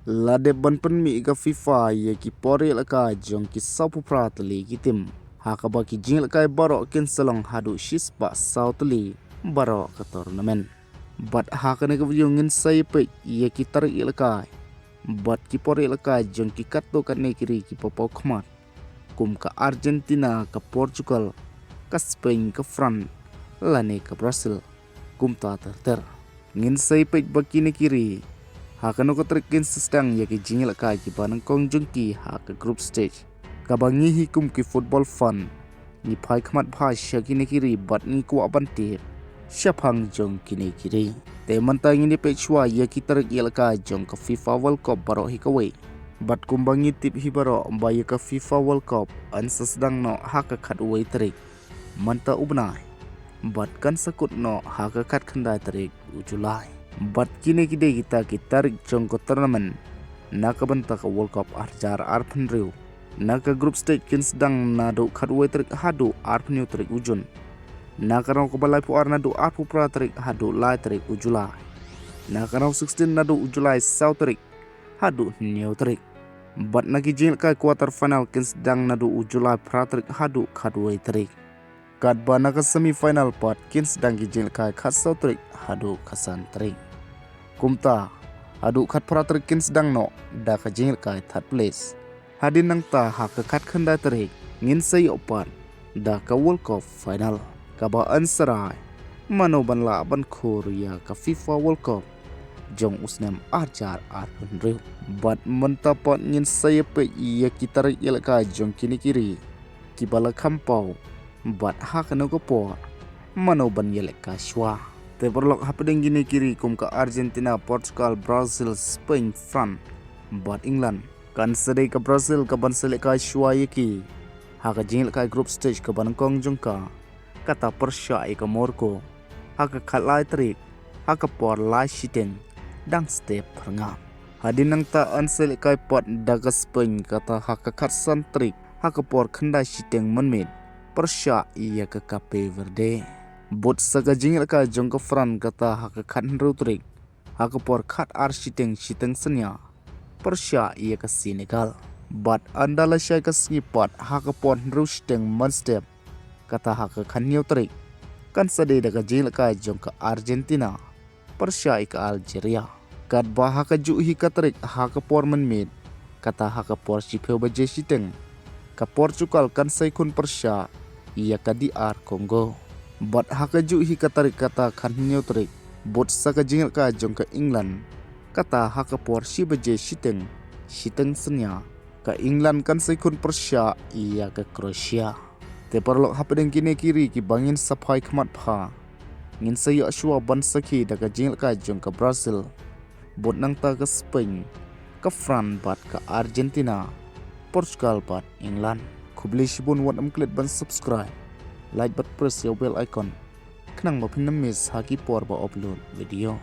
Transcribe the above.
Lade ban pen mi ka FIFA ye ki pore la ka jong ki sapu prat li ki tim. Haka ba ki jing la ka baro ken salong hadu shis ba south li baro ka tournament. But haka ne ka ngin sai pe ye ki tar la ka. But ki pore la ka jong ki katto ka ne kiri ki popo khmat. Kum ka Argentina ka Portugal ka Spain ka France lane ka Brazil kum ta ter. Ngin sai pe ba ki ne kiri. Hakano ko trekin sistang ya ki jingil ka ki banang kong jungki ha ka group stage. Kabangi hikum ki football fun. Ni pai khmat bha shaki ne kiri bat ni ko abante. Shapang jong kini kiri. Te mantang ini pechwa ya ki tarik ka jong ka FIFA World Cup baro hikawe. Bat kumbangi tip hi baro ba ya ka FIFA World Cup an sasdang no ha ka khat uway tarik. Manta ubnai. Bat kan sakut no ha ka khat khandai tarik u Julai. But kini kita tarik jong ko tournament nakabanta ka World Cup arjar arpan riu naka group stage kin sedang nado khadwe trik hadu arpan trik ujun nakarau ko balai pu arnado arpu pra trik hadu lai trik ujulai nakarau 16 nado ujulai south trik hadu new trik but naki jing ka quarter final kin sedang nado ujulai pra trik hadu khadwe trik kadba naka semi final part kin sedang jing ka khasau trik hadu khasan trik kumta adu khat pratrik kin sedang no da ka jingil kai third place hadin nang ta ha ka khat khanda tarik ngin sei opan da ka World Cup final ka ba ansarai mano banla ban Korea ka FIFA World Cup jong usnem arjar arhunru but menta pot ngin sei pe ya kitarik yel ka jong kini kiri ki bala khampau but ha ka no ko por mano ban yel ka shwa te perlok hapedeng gini kiri kum ka Argentina, Portugal, Brazil, Spain, France, but England. Kan sedai ka Brazil ka ban selek ka shua yeki. Ha ka jingil ka group stage ka ban kong jungka. Kata Persia ka Morocco. Ha ka khalai trik. Ha ka por lai shiteng. Dang step perngam. Hadin nang ta an selek ka pot daga Spain kata ha ka khatsan trik. Ha ka por khandai shiteng menmit. Persia iya ka Cape Verde. Bot saga jingil ka jong ka Fran kata ha ka khat rutrik ha ka por khat ar shiteng senya Persia ia ka Senegal but andala shay ka snipat ha ka por rusteng step kata ha ka khan trik kan sade daga jingil ka jong ka Argentina Persia ka Algeria kat ba ha ka ju hi ka trik ha ka por menmit kata ha ka por shipeu ba je shiteng ka Portugal kan sai kun Persia ia ka DR Congo but hakaju hi katarik kata khan trik bot saka jingil ka jong ka England kata haka por si beje shiteng senya ka England kan sai kun Persia iya ka Croatia te perlok hapedeng kini kiri ki bangin sapai khmat pha ngin sayo ashwa ban saki daga jingil ka jong ka Brazil bot nang ta ka Spain ka France bat ka Argentina Portugal bat England kubli shibun wat amklet ban subscribe like but press your bell icon. Kenang mapin na miss haki por ba upload video.